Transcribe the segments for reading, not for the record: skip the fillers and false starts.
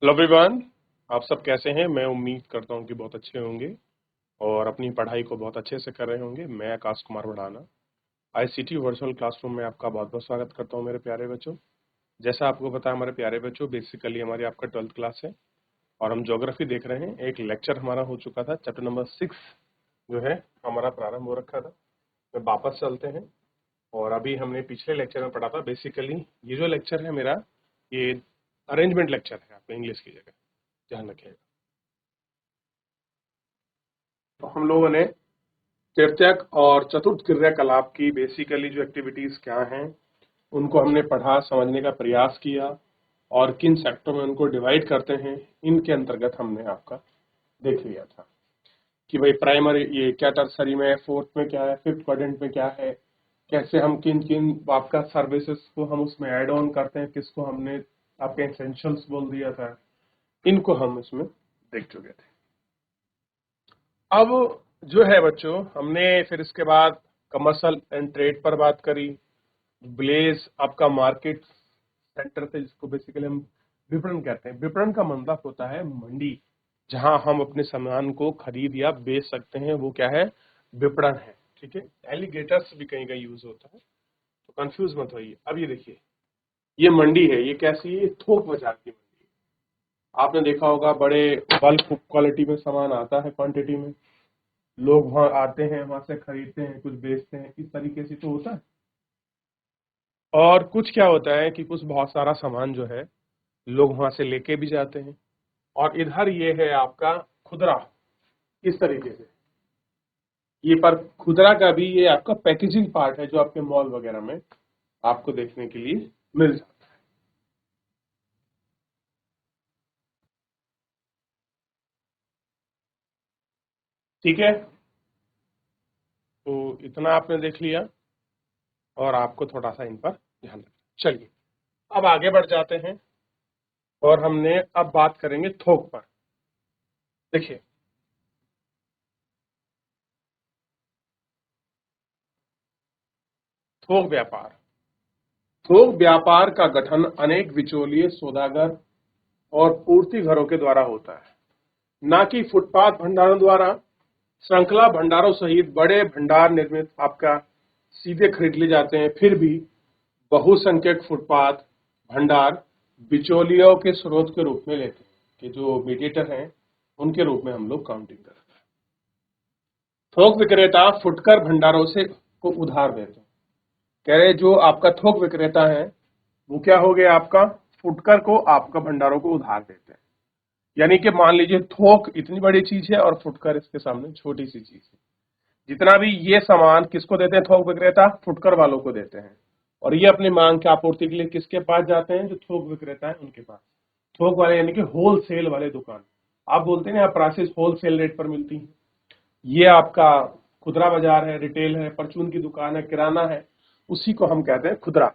Hello everyone, आप सब कैसे हैं। मैं उम्मीद करता हूं कि बहुत अच्छे होंगे और अपनी पढ़ाई को बहुत अच्छे से कर रहे होंगे। मैं आकाश कुमार बढ़ाना आईसीटी वर्चुअल क्लासरूम में आपका बहुत बहुत स्वागत करता हूं मेरे प्यारे बच्चों। जैसा आपको पता है हमारे प्यारे बच्चों, बेसिकली हमारी आपका 12th क्लास है और हम ज्योग्राफी देख रहे हैं। एक लेक्चर हमारा हो चुका था, चैप्टर नंबर 6 जो है हमारा प्रारंभ हो रखा था। तो वापस चलते हैं और अभी हमने पिछले लेक्चर में पढ़ा था। बेसिकली ये जो लेक्चर है मेरा, ये अरेंजमेंट लेक्चर है, आपको इंग्लिश की जगह ध्यान रखिएगा। तो हम लोगों ने तृतीयक और चतुर्थ क्रियाकलाप की बेसिकली जो एक्टिविटीज क्या हैं उनको हमने पढ़ा, समझने का प्रयास किया और किन सेक्टर में उनको डिवाइड करते हैं इनके अंतर्गत हमने आपका देख लिया था कि भाई प्राइमरी ये क्या, टर्सरी में, फोर्थ में क्या है, फिफ्थ क्वाड्रेंट में क्या है, कैसे हम किन किन आपका सर्विसेज को हम उसमें ऐड ऑन करते हैं, किसको हमने आपके एसेंशियल्स बोल दिया था, इनको हम इसमें देख चुके थे। अब जो है बच्चों, हमने फिर इसके बाद कमर्शियल एंड ट्रेड पर बात करी। ब्लेज आपका मार्केट सेंटर थे, जिसको बेसिकली हम विपणन कहते हैं। विपणन का मतलब होता है मंडी, जहां हम अपने सामान को खरीद या बेच सकते हैं, वो क्या है, विपणन है। ठीक है, एलिगेटर्स भी कहीं कहीं यूज होता है, तो कंफ्यूज मत होइए। अब ये देखिए, ये मंडी है, ये कैसी है, थोक बाजार की मंडी है। आपने देखा होगा बड़े बल्क क्वालिटी में सामान आता है, क्वांटिटी में, लोग वहां आते हैं, वहां से खरीदते हैं, कुछ बेचते हैं, इस तरीके से तो होता है। और कुछ क्या होता है कि कुछ बहुत सारा सामान जो है लोग वहां से लेके भी जाते हैं। और इधर ये है आपका खुदरा, इस तरीके से ये, पर खुदरा का भी ये आपका पैकेजिंग पार्ट है जो आपके मॉल वगैरह में आपको देखने के लिए मिल जाता है। ठीक है, तो इतना आपने देख लिया और आपको थोड़ा सा इन पर ध्यान रखना। चलिए अब आगे बढ़ जाते हैं और हमने अब बात करेंगे थोक पर। देखिए, थोक व्यापार, थोक व्यापार का गठन अनेक बिचौलिए, सौदागर और पूर्ति घरों के द्वारा होता है, न कि फुटपाथ भंडारों द्वारा। श्रृंखला भंडारों सहित बड़े भंडार निर्मित आपका सीधे खरीद लिए जाते हैं, फिर भी बहुसंख्यक फुटपाथ भंडार बिचौलियों के स्रोत के रूप में लेते हैं, कि जो मीडिएटर हैं उनके रूप में हम लोग काउंटिंग करते हैं। थोक विक्रेता फुटकर भंडारों से को उधार देते हैं। कह रहे जो आपका थोक विक्रेता है वो क्या हो गया, आपका फुटकर को आपका भंडारों को उधार देते हैं। यानी कि मान लीजिए थोक इतनी बड़ी चीज है और फुटकर इसके सामने छोटी सी चीज है। जितना भी ये सामान किसको देते हैं, थोक विक्रेता फुटकर वालों को देते हैं, और ये अपनी मांग की आपूर्ति के लिए किसके पास जाते हैं, जो थोक विक्रेता है उनके पास। थोक वाले यानी कि होलसेल वाले दुकान, आप बोलते हैं ना प्राइसेस होलसेल रेट पर मिलती है। ये आपका खुदरा बाजार है, रिटेल है, परचून की दुकान है, किराना है, उसी को हम कहते हैं खुदरा।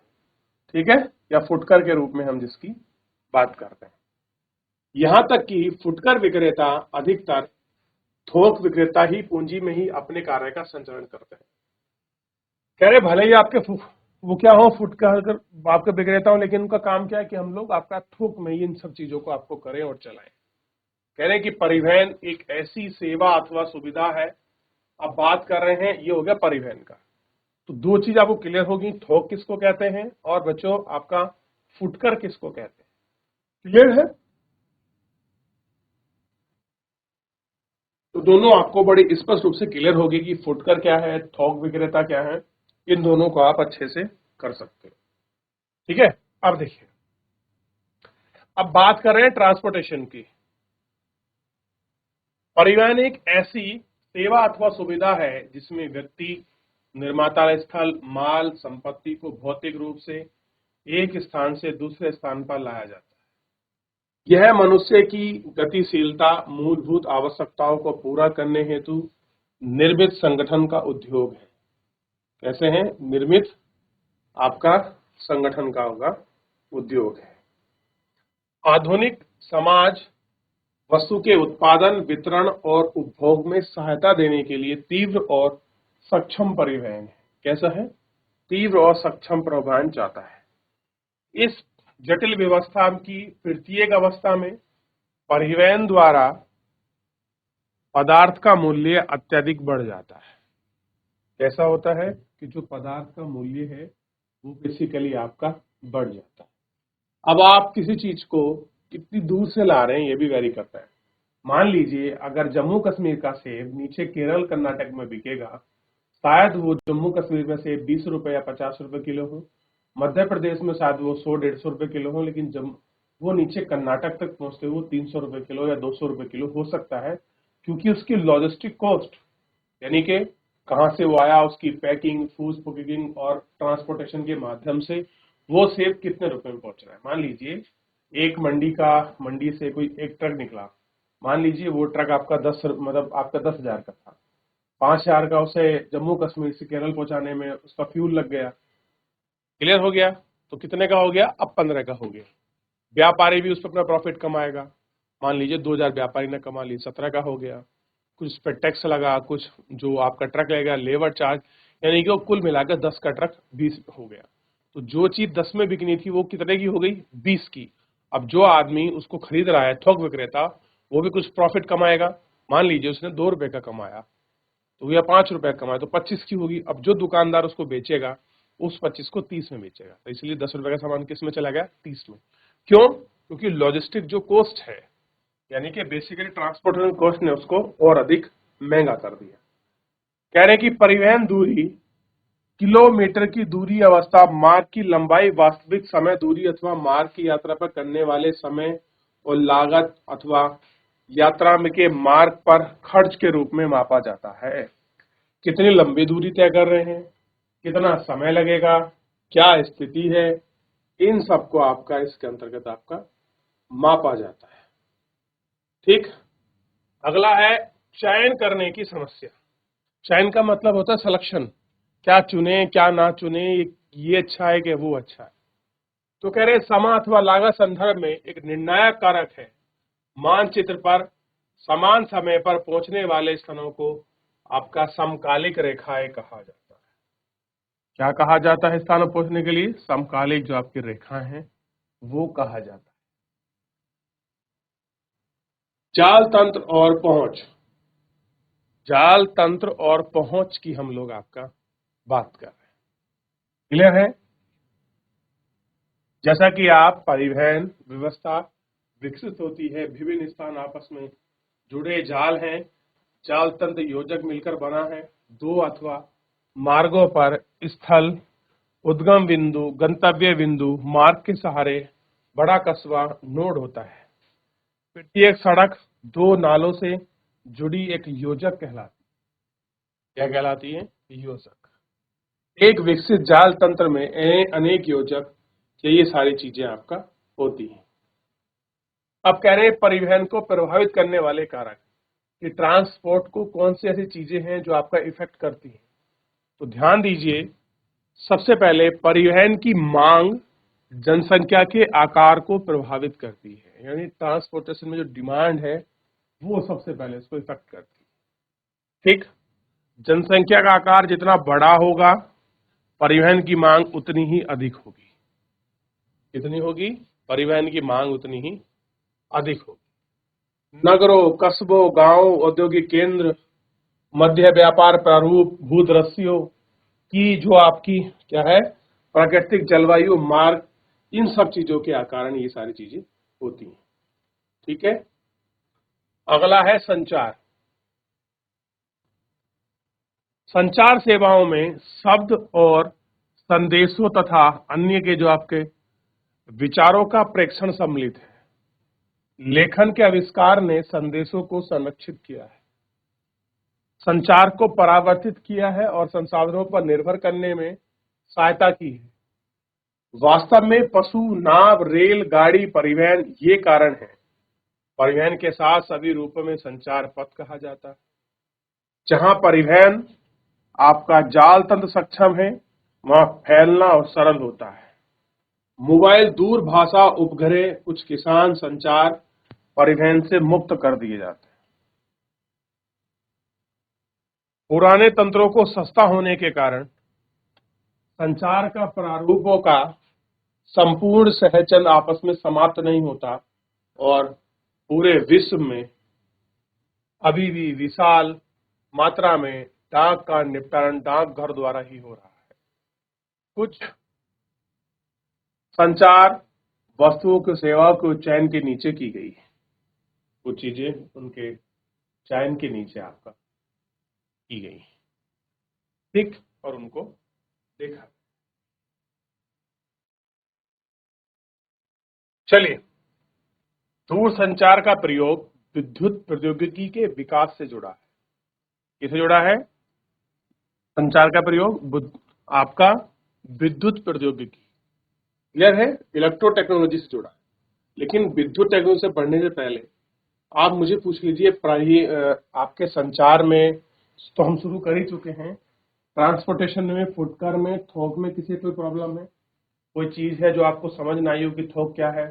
ठीक है, या फुटकर के रूप में हम जिसकी बात करते हैं। यहां तक कि फुटकर विक्रेता अधिकतर थोक विक्रेता ही पूंजी में ही अपने कार्य का संचालन करते हैं। कह रहे भले ही आपके वो क्या हो, फुटकर आपके विक्रेता हो, लेकिन उनका काम क्या है कि हम लोग आपका थोक में ही इन सब चीजों को आपको करें और चलाएं। कह रहे कि परिवहन एक ऐसी सेवा अथवा सुविधा है। अब बात कर रहे हैं, ये हो गया परिवहन का। तो दो चीज आपको क्लियर होगी, थोक किसको कहते हैं और बच्चों आपका फुटकर किसको कहते हैं। क्लियर है, तो दोनों आपको बड़ी स्पष्ट रूप से क्लियर होगी कि फुटकर क्या है, थोक विक्रेता क्या है। इन दोनों को आप अच्छे से कर सकते हो। ठीक है, अब देखिए, अब बात कर रहे हैं ट्रांसपोर्टेशन की। परिवहन एक ऐसी सेवा अथवा सुविधा है जिसमें व्यक्ति, निर्माता स्थल, माल, संपत्ति को भौतिक रूप से एक स्थान से दूसरे स्थान पर लाया जाता है। यह मनुष्य की गतिशीलता, मूलभूत आवश्यकताओं को पूरा करने हेतु निर्मित संगठन का उद्योग है। कैसे है निर्मित, आपका संगठन का होगा उद्योग है। आधुनिक समाज वस्तु के उत्पादन, वितरण और उपभोग में सहायता देने के लिए तीव्र और सक्षम परिवहन है। कैसा है, तीव्र और सक्षम परिवहन चाहता है। इस जटिल व्यवस्था की तृतीयक अवस्था में परिवहन द्वारा पदार्थ का मूल्य अत्यधिक बढ़ जाता है। कैसा होता है कि जो पदार्थ का मूल्य है वो बेसिकली आपका बढ़ जाता है। अब आप किसी चीज को कितनी दूर से ला रहे हैं ये भी वेरी करता है। मान लीजिए अगर जम्मू कश्मीर का सेब नीचे केरल कर्नाटक में बिकेगा, शायद वो जम्मू कश्मीर में सेब 20 रुपए या 50 रुपए किलो हो, मध्य प्रदेश में शायद वो 100-150 रुपए किलो हो, लेकिन जब वो नीचे कर्नाटक तक पहुंचते वो 300 रुपए किलो या 200 रुपए किलो हो सकता है, क्योंकि उसकी लॉजिस्टिक कॉस्ट यानी कि कहां से वो आया, उसकी पैकिंग, फूड पैकेजिंग और ट्रांसपोर्टेशन के माध्यम से वो सेब कितने रुपए में पहुंच रहा है। मान लीजिए एक मंडी से कोई एक ट्रक निकला, मान लीजिए वो ट्रक आपका 10,000 का था, 5,000 का उसे जम्मू कश्मीर से केरल पहुंचाने में उसका फ्यूल लग गया। क्लियर हो गया? तो कितने का हो गया? अब 15 का हो गया। व्यापारी भी उस पर अपना प्रॉफिट कमाएगा। मान लीजिए 2,000 व्यापारी ने कमा ली, 17 का हो गया। कुछ उस पर टैक्स लगा, कुछ जो आपका ट्रक लगेगा लेबर चार्ज, यानी कि वो कुल मिलाकर 10 का ट्रक 20 हो गया। तो जो चीज 10 में बिकनी थी वो कितने की हो गई? 20 की। अब जो आदमी उसको खरीद रहा है, थोक विक्रेता, वो भी कुछ प्रॉफिट कमाएगा। मान लीजिए उसने 2 रुपए का कमाया तो या 5 रुपए का कमाया तो 25 की होगी। अब जो दुकानदार उसको बेचेगा उस 25 को 30 में बेचेगा, तो इसलिए 10 रुपए का सामान किस में चला गया? 30 में। क्यों? क्योंकि लॉजिस्टिक जो कॉस्ट है यानी कि बेसिकली ट्रांसपोर्टेशन कॉस्ट ने उसको और अधिक महंगा कर दिया। कह रहे हैं कि परिवहन दूरी किलोमीटर की दूरी अवस्था, मार्ग की लंबाई, वास्तविक समय दूरी अथवा मार्ग की यात्रा पर करने वाले समय और लागत अथवा यात्रा में के मार्ग पर खर्च के रूप में मापा जाता है। कितनी लंबी दूरी तय कर रहे हैं, कितना समय लगेगा, क्या स्थिति है, इन सबको आपका इसके अंतर्गत आपका मापा जाता है। ठीक। अगला है चयन करने की समस्या। चयन का मतलब होता है सिलेक्शन, क्या चुने क्या ना चुने, ये अच्छा है कि वो अच्छा है। तो कह रहे समय अथवा लागत संदर्भ में एक निर्णायक कारक है। मानचित्र पर समान समय पर पहुंचने वाले स्थानों को आपका समकालिक रेखाएं कहा जाता है। क्या कहा जाता है? स्थानों पहुंचने के लिए समकालिक जो आपकी रेखाएं हैं वो कहा जाता है। जाल तंत्र और पहुंच। जाल तंत्र और पहुंच की हम लोग आपका बात कर रहे हैं। क्लियर है? जैसा कि आप परिवहन व्यवस्था विकसित होती है, विभिन्न स्थान आपस में जुड़े जाल हैं, जाल तंत्र योजक मिलकर बना है। दो अथवा मार्गों पर स्थल, उद्गम बिंदु, गंतव्य बिंदु, मार्ग के सहारे बड़ा कस्बा नोड होता है। प्रत्येक सड़क दो नालों से जुड़ी एक योजक कहलाती है। क्या कहलाती है? योजक। एक विकसित जाल तंत्र में अनेक योजक, ये सारी चीजें आपका होती हैं। अब कह रहे हैं परिवहन को प्रभावित करने वाले कारक कि ट्रांसपोर्ट को कौन सी ऐसी चीजें हैं जो आपका इफेक्ट करती हैं। तो ध्यान दीजिए, सबसे पहले परिवहन की मांग जनसंख्या के आकार को प्रभावित करती है, यानी ट्रांसपोर्टेशन में जो डिमांड है वो सबसे पहले इसको इफेक्ट करती है। ठीक। जनसंख्या का आकार जितना बड़ा होगा परिवहन की मांग उतनी ही अधिक होगी। कितनी होगी? परिवहन की मांग उतनी ही अधिक होगी। नगरों, कस्बों, गांवों, औद्योगिक केंद्र, मध्य व्यापार प्रारूप, भूदृश्यों की जो आपकी क्या है प्राकृतिक जलवायु, मार्ग, इन सब चीजों के कारण ये सारी चीजें होती हैं। ठीक है। अगला है संचार। संचार सेवाओं में शब्द और संदेशों तथा अन्य के जो आपके विचारों का प्रेषण सम्मिलित है। लेखन के आविष्कार ने संदेशों को संरक्षित किया है, संचार को परावर्तित किया है और संसाधनों पर निर्भर करने में सहायता की है। वास्तव में पशु, नाव, रेल, गाड़ी, परिवहन ये कारण है। परिवहन के साथ सभी रूपों में संचार पथ कहा जाता है। जहां परिवहन आपका जाल तंत्र सक्षम है वहां फैलना और सरल होता है। मोबाइल, दूरभाषा उपग्रह, कुछ किसान संचार परिवहन से मुक्त कर दिए जाते हैं। पुराने तंत्रों को सस्ता होने के कारण संचार का प्रारूपों का संपूर्ण सहचन आपस में समाप्त नहीं होता और पूरे विश्व में अभी भी विशाल मात्रा में डाक का निपटान डाकघर द्वारा ही हो रहा है। कुछ संचार वस्तुओं की सेवाओं को चयन के नीचे की गई है, कुछ चीजें उनके चयन के नीचे आपका की गई, ठीक, और उनको देखा। चलिए, दूरसंचार का प्रयोग विद्युत प्रौद्योगिकी के विकास से जुड़ा है। किससे जुड़ा है? संचार का प्रयोग आपका विद्युत प्रौद्योगिकी, क्लियर है, इलेक्ट्रो टेक्नोलॉजी से जुड़ा है। लेकिन विद्युत टेक्नोलॉजी से बढ़ने से पहले आप मुझे पूछ लीजिए, आपके संचार में तो हम शुरू कर ही चुके हैं, ट्रांसपोर्टेशन में, फुटकर में, थोक में किसी कोई प्रॉब्लम है? कोई चीज है जो आपको समझ ना आई हो कि थोक क्या है,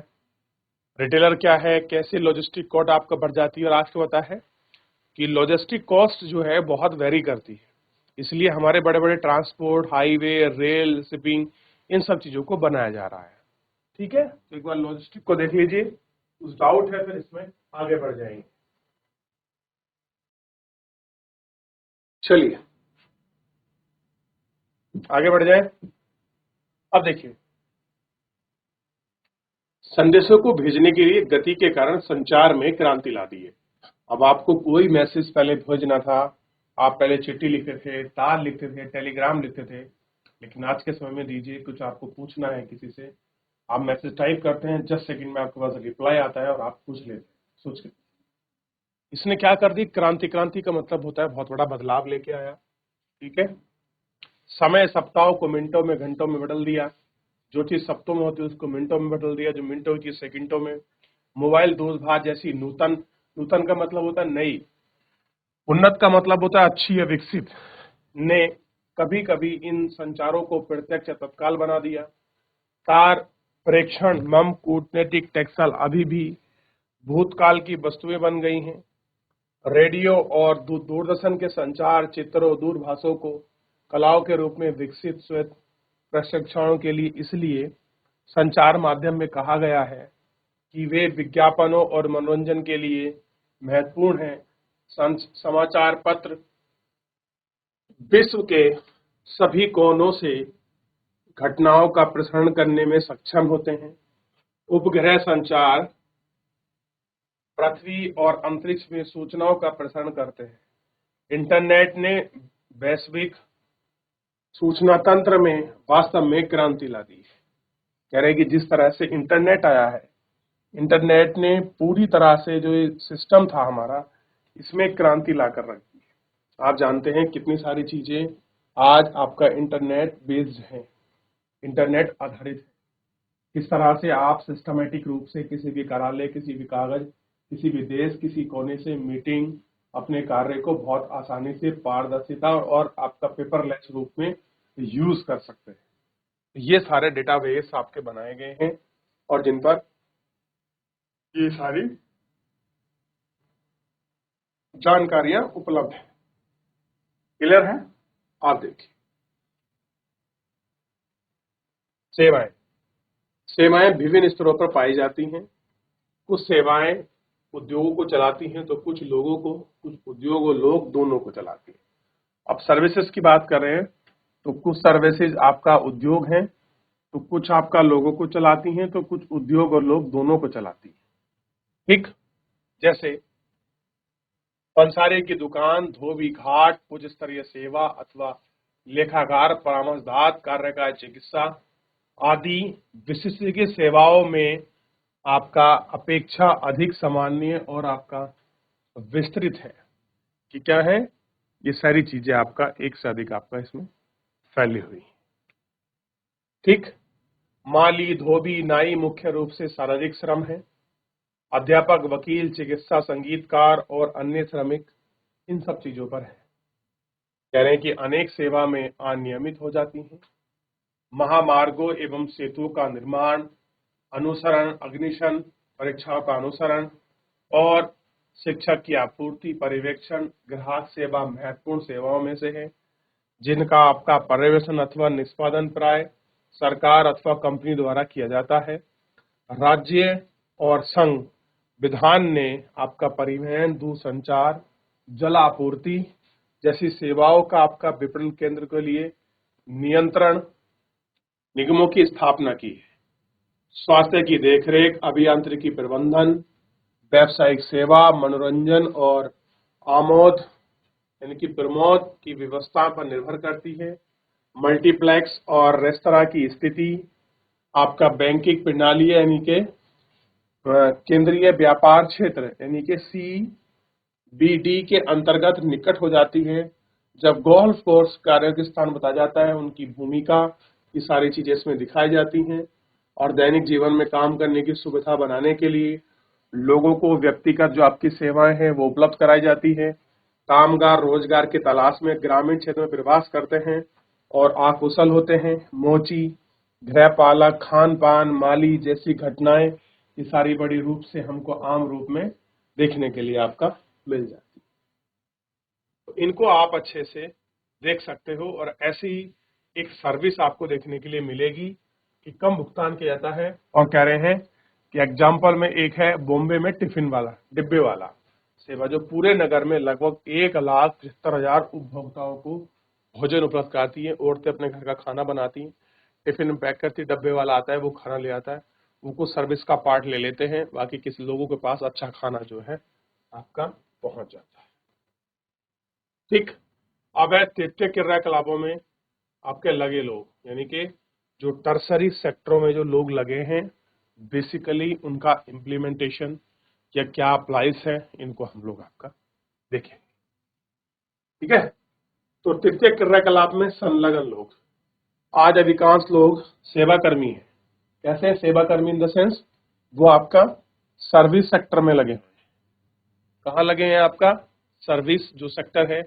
रिटेलर क्या है, कैसे लॉजिस्टिक कॉस्ट आपका बढ़ जाती है? और आज को पता है कि लॉजिस्टिक कॉस्ट जो है बहुत वेरी करती है, इसलिए हमारे बड़े बड़े ट्रांसपोर्ट, हाईवे, रेल, शिपिंग, इन सब चीजों को बनाया जा रहा है, ठीक है। तो एक बार लॉजिस्टिक को देख लीजिए, कुछ डाउट है फिर इसमें आगे बढ़ जाएंगे। चलिए आगे बढ़ जाए। अब देखिए, संदेशों को भेजने के लिए गति के कारण संचार में क्रांति ला दी है। अब आपको कोई मैसेज पहले भेजना था, आप पहले चिट्ठी लिखते थे, तार लिखते थे, टेलीग्राम लिखते थे, लेकिन आज के समय में दीजिए कुछ आपको पूछना है किसी से, आप मैसेज टाइप करते हैं, 10 सेकंड में आपके पास रिप्लाई आता है और आप पूछ लेते हैं सोच के। इसने क्या कर दी? क्रांति। क्रांति का मतलब होता है बहुत बड़ा बदलाव लेके आया, ठीक है। समय सप्ताहों को मिनटों में, घंटों में बदल दिया। जो चीज सप्ताहों में होती है उसको मिनटों में बदल दिया, जो मिनटों की चीज सेकंडों में। मोबाइल दूरभाष जैसी नूतन, नूतन का मतलब होता है नई, उन्नत का मतलब होता है अच्छी या विकसित, ने कभी कभी इन संचारों को प्रत्यक्ष या तत्काल बना दिया। तार, प्रेक्षण, मम, कूटनीतिक, टेक्सटाइल अभी भी भूतकाल की वस्तुएं बन गई हैं। रेडियो और दूरदर्शन के संचार चित्रों, दूरभाषों को कलाओं के रूप में विकसित श्वेत प्रशिक्षणों के लिए, इसलिए संचार माध्यम में कहा गया है कि वे विज्ञापनों और मनोरंजन के लिए महत्वपूर्ण हैं। समाचार पत्र विश्व के सभी कोनों से घटनाओं का प्रसारण करने में सक्षम होते हैं। उपग्रह संचार पृथ्वी और अंतरिक्ष में सूचनाओं का प्रसारण करते हैं। इंटरनेट ने वैश्विक सूचना तंत्र में वास्तव में क्रांति ला दी है। कह रहे हैं कि जिस तरह से इंटरनेट आया है, इंटरनेट ने पूरी तरह से जो सिस्टम था हमारा, इसमें क्रांति लाकर रख दी है। आप जानते हैं कितनी सारी चीजें आज आपका इंटरनेट बेस्ड है, इंटरनेट आधारित है। किस तरह से आप सिस्टमेटिक रूप से किसी भी कार्यालय, किसी भी कागज, किसी भी देश, किसी कोने से मीटिंग, अपने कार्य को बहुत आसानी से, पारदर्शिता और आपका पेपरलेस रूप में यूज कर सकते हैं। ये सारे डेटाबेस आपके बनाए गए हैं और जिन पर ये सारी जानकारियां उपलब्ध है। क्लियर है? आप देखिए, सेवाएं, सेवाएं विभिन्न स्तरों पर पाई जाती हैं। कुछ सेवाएं उद्योगों को चलाती हैं, तो कुछ लोगों को, कुछ उद्योग और लोग दोनों को चलाती हैं। अब सर्विसेज की बात कर रहे हैं, तो कुछ सर्विसेज आपका उद्योग है, तो कुछ आपका लोगों को चलाती हैं, तो कुछ उद्योग और लोग दोनों को चलाती हैं, ठीक। जैसे पंसारी की दुकान, धोबी घाट, उच्च स्तरीय सेवा अथवा लेखाकार, परामर्शदाता, कार्यकाल चिकित्सा आदि विशिष्ट सेवाओं में आपका अपेक्षा अधिक सामान्य और आपका विस्तृत है कि क्या है, ये सारी चीजें आपका एक से अधिक आपका इसमें फैली हुई, ठीक। माली, धोबी, नाई मुख्य रूप से शारीरिक श्रम है। अध्यापक, वकील, चिकित्सा, संगीतकार और अन्य श्रमिक इन सब चीजों पर है। कह रहे हैं कि अनेक सेवा में अनियमित हो जाती हैं। महामार्गों एवं सेतुओं का निर्माण, अनुसरण, अग्निशमन परीक्षाओं का अनुसरण और शिक्षक की आपूर्ति, पर्यवेक्षण, ग्राहक सेवा महत्वपूर्ण सेवाओं में से है, जिनका आपका पर्यवेक्षण अथवा निष्पादन प्राय सरकार अथवा कंपनी द्वारा किया जाता है। राज्य और संघ विधान ने आपका परिवहन, दूरसंचार, जल आपूर्ति जैसी सेवाओं का आपका विपणन केंद्र के लिए नियंत्रण निगमों की स्थापना की है। स्वास्थ्य की देखरेख, अभियांत्रिकी प्रबंधन, व्यावसायिक सेवा, मनोरंजन और आमोद यानी कि प्रमोद की व्यवस्था पर निर्भर करती है। मल्टीप्लेक्स और रेस्तरां की स्थिति, आपका बैंकिंग प्रणाली यानी कि केंद्रीय व्यापार क्षेत्र यानी कि CBD के अंतर्गत निकट हो जाती है। जब गोल्फ कोर्स कार्य स्थान बताया जाता है, उनकी भूमिका, ये सारी चीजें इसमें दिखाई जाती हैं। और दैनिक जीवन में काम करने की सुविधा बनाने के लिए लोगों को व्यक्तिगत जो आपकी सेवाएं हैं वो उपलब्ध कराई जाती है। कामगार रोजगार की तलाश में ग्रामीण क्षेत्र में प्रवास करते हैं और अकुशल होते हैं। मोची, गृहपालक, खान पान, माली जैसी घटनाएं ये सारी बड़ी रूप से हमको आम रूप में देखने के लिए आपका मिल जाती है। तो इनको आप अच्छे से देख सकते हो और ऐसी एक सर्विस आपको देखने के लिए मिलेगी कि कम भुगतान किया जाता है। और कह रहे हैं कि एग्जाम्पल में एक है बॉम्बे में टिफिन वाला, डिब्बे वाला सेवा, जो पूरे नगर में लगभग 1,75,000 उपभोक्ताओं को भोजन उपलब्ध कराती है। औरतें अपने घर का खाना बनाती हैं, टिफिन में पैक करती, डब्बे वाला आता है, वो खाना ले आता है, उनको सर्विस का पार्ट ले लेते हैं, बाकी किसी लोगों के पास अच्छा खाना जो है आपका पहुंच जाता है। ठीक। अब है तृतीय क्रियाकलापों में आपके लगे लोग यानी कि जो टर्सरी सेक्टरों में जो लोग लगे हैं, बेसिकली उनका इम्प्लीमेंटेशन या क्या अप्लाइज है, इनको हम लोग आपका देखेंगे। ठीक है। तो तृतीय क्रियाकलाप में संलग्न लोग, आज अधिकांश लोग सेवाकर्मी हैं। कैसे सेवाकर्मी? इन द सेंस वो आपका सर्विस सेक्टर में लगे हैं। कहाँ लगे हैं? आपका सर्विस जो सेक्टर है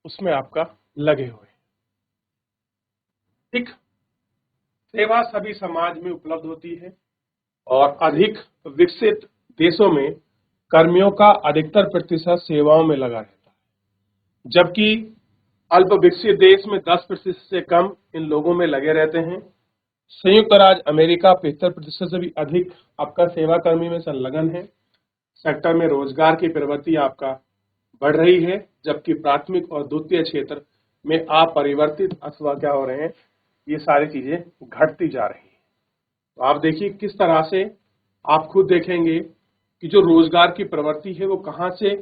उसमें आपका लगे हुए। ठीक। सेवा सभी समाज में उपलब्ध होती है और अधिक विकसित देशों में कर्मियों का अधिकतर प्रतिशत सेवाओं में लगा रहता है, जबकि अल्प विकसित देश में 10% से कम इन लोगों में लगे रहते हैं। संयुक्त राज्य अमेरिका 75% से भी अधिक आपका सेवाकर्मी में संलग्न है। सेक्टर में रोजगार की प्रवृत्ति आपका बढ़ रही है, जबकि प्राथमिक और द्वितीय क्षेत्र में अपरिवर्तित अथवा क्या हो रहे हैं, ये सारी चीजें घटती जा रही हैं। तो आप देखिए किस तरह से आप खुद देखेंगे कि जो रोजगार की प्रवृत्ति है वो कहां से,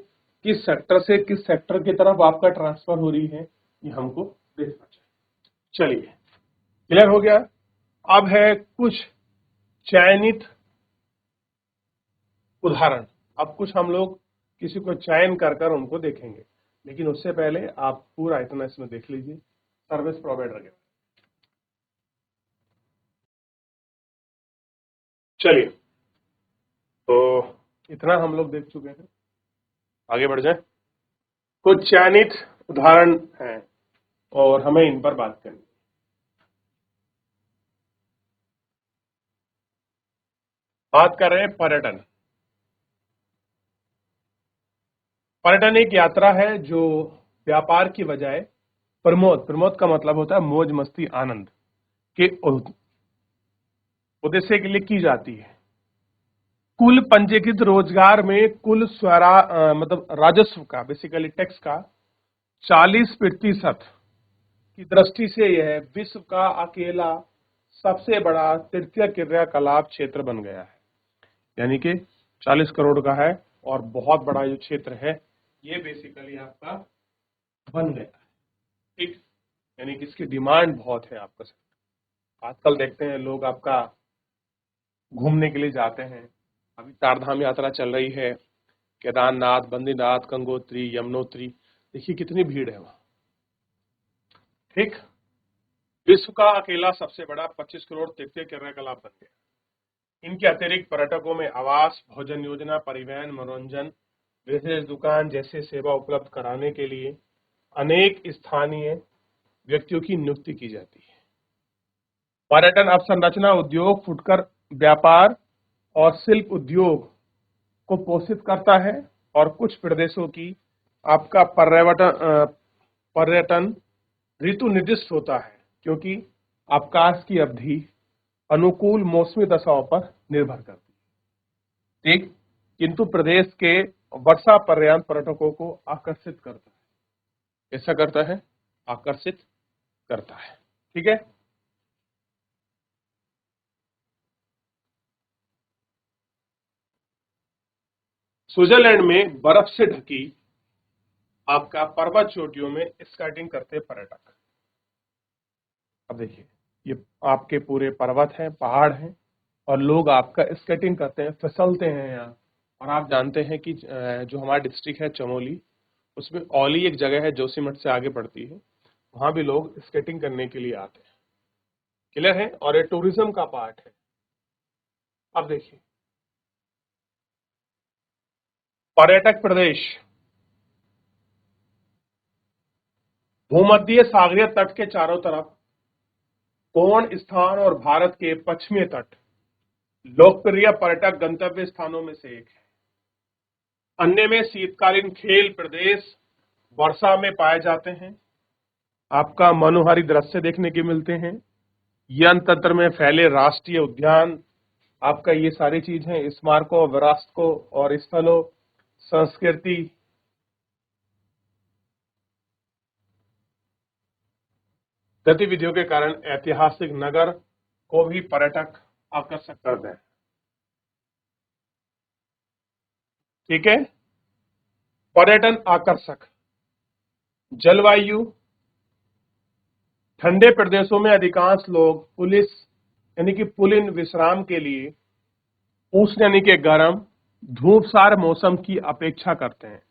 किस सेक्टर से किस सेक्टर की तरफ आपका ट्रांसफर हो रही है, ये हमको देखना चाहिए। चलिए, क्लियर हो गया। अब है कुछ चयनित उदाहरण। अब कुछ हम लोग किसी को चयन कर कर उनको देखेंगे, लेकिन उससे पहले आप पूरा इतना इसमें देख लीजिए सर्विस प्रोवाइडर के। चलिए, तो इतना हम लोग देख चुके हैं, आगे बढ़ जाए। कुछ चयनित उदाहरण हैं और हमें इन पर बात करनी। बात कर रहे हैं पर्यटन। पर्यटन एक यात्रा है जो व्यापार की बजाय प्रमोद, प्रमोद का मतलब होता है मौज मस्ती आनंद, के उद्देश्य के लिए की जाती है। कुल पंजीकृत रोजगार में कुल मतलब राजस्व का, बेसिकली टैक्स का 40% की दृष्टि से यह विश्व का अकेला सबसे बड़ा तृतीय क्रियाकलाप क्षेत्र बन गया है। यानी कि 40 करोड़ का है और बहुत बड़ा जो क्षेत्र है ये बेसिकली आपका बन गया है। ठीक। यानी कि इसकी डिमांड बहुत है आपका। आजकल देखते हैं लोग आपका घूमने के लिए जाते हैं। अभी चारधाम यात्रा चल रही है, केदारनाथ, बद्रीनाथ, गंगोत्री, यमुनोत्री, देखिए कितनी भीड़ है वहां। ठीक। विश्व का अकेला सबसे बड़ा 25 करोड़ तृतीय क्रियाकलाप बन गया। इनके अतिरिक्त पर्यटकों में आवास, भोजन योजना, परिवहन, मनोरंजन, विशेष दुकान जैसे सेवा उपलब्ध कराने के लिए अनेक स्थानीय व्यक्तियों की नियुक्ति की जाती है। पर्यटन अवसंरचना उद्योग फुटकर व्यापार और शिल्प उद्योग को पोषित करता है और कुछ प्रदेशों की आपका पर्यटन ऋतु निर्दिष्ट होता है, क्योंकि अवकाश की अवधि अनुकूल मौसमी दशाओं पर निर्भर करती है। ठीक। किंतु प्रदेश के वर्षा पर्यंत पर्यटकों को आकर्षित करता है। ऐसा करता है, आकर्षित करता है। ठीक है। स्विट्जरलैंड में बर्फ से ढकी आपका पर्वत चोटियों में स्केटिंग करते हैं पर्यटक। अब देखिए, ये आपके पूरे पर्वत हैं, पहाड़ हैं, और लोग आपका स्केटिंग करते हैं, फिसलते हैं यहाँ। और आप जानते हैं कि जो हमारा डिस्ट्रिक्ट है चमोली, उसमें औली एक जगह है जोशीमठ से आगे पड़ती है, वहां भी लोग स्केटिंग करने के लिए आते हैं। क्लियर है। और ये टूरिज्म का पार्ट है। अब देखिए, पर्यटक प्रदेश भूमध्य सागरीय तट के चारों तरफ कोण स्थान और भारत के पश्चिमी तट लोकप्रिय पर्यटक गंतव्य स्थानों में से एक है। अन्य में शीतकालीन खेल प्रदेश वर्षा में पाए जाते हैं। आपका मनोहारी दृश्य देखने के मिलते हैं। यंत्र में फैले राष्ट्रीय उद्यान, आपका ये सारी चीज हैं, स्मारकों, विरासतों और स्थलों, संस्कृति, गतिविधियों के कारण ऐतिहासिक नगर को भी पर्यटक आकर्षक करते हैं। ठीक है। पर्यटन आकर्षक जलवायु, ठंडे प्रदेशों में अधिकांश लोग पुलिस यानी कि पुलिन विश्राम के लिए उष्ण यानी कि गर्म धूपसार मौसम की अपेक्षा करते हैं।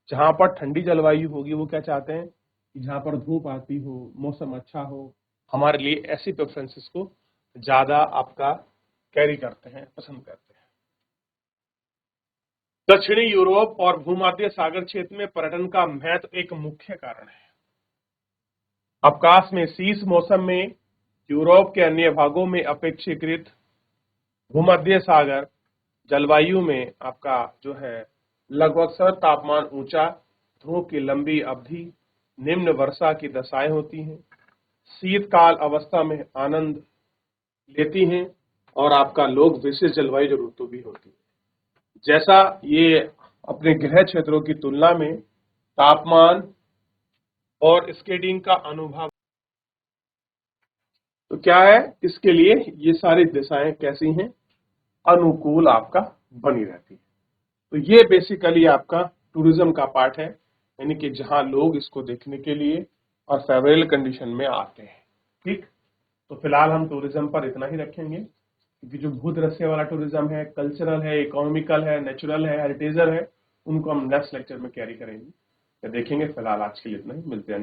जहां पर ठंडी जलवायु होगी वो क्या चाहते हैं कि जहां पर धूप आती हो, मौसम अच्छा हो, हमारे लिए ऐसी प्रेफरेंसेस को ज्यादा आपका कैरी करते हैं, पसंद करते हैं। दक्षिणी यूरोप और भूमध्य सागर क्षेत्र में पर्यटन का महत्व एक मुख्य कारण है। अवकाश में शीत मौसम में यूरोप के अन्य भागों में अपेक्षाकृत भूमध्य सागर जलवायु में आपका जो है लगभग सर्द तापमान ऊंचा, धूप की लंबी अवधि, निम्न वर्षा की दशाएं होती हैं, शीतकाल अवस्था में आनंद लेती हैं, और आपका लोग विशेष जलवायु जरूरतों भी होती है। जैसा ये अपने गृह क्षेत्रों की तुलना में तापमान और स्केटिंग का अनुभव, तो क्या है इसके लिए ये सारी दिशाएं कैसी हैं, अनुकूल आपका बनी रहती है। तो ये बेसिकली आपका टूरिज्म का पार्ट है, यानी कि जहां लोग इसको देखने के लिए और फेवरेबल कंडीशन में आते हैं। ठीक। तो फिलहाल हम टूरिज्म पर इतना ही रखेंगे, क्योंकि जो भूदृश्य वाला टूरिज्म है, कल्चरल है, इकोनॉमिकल है, नेचुरल है, हेरिटेजर है, उनको हम नेक्स्ट लेक्चर में कैरी करेंगे, देखेंगे। फिलहाल आज के लिए इतना ही, मिलते हैं।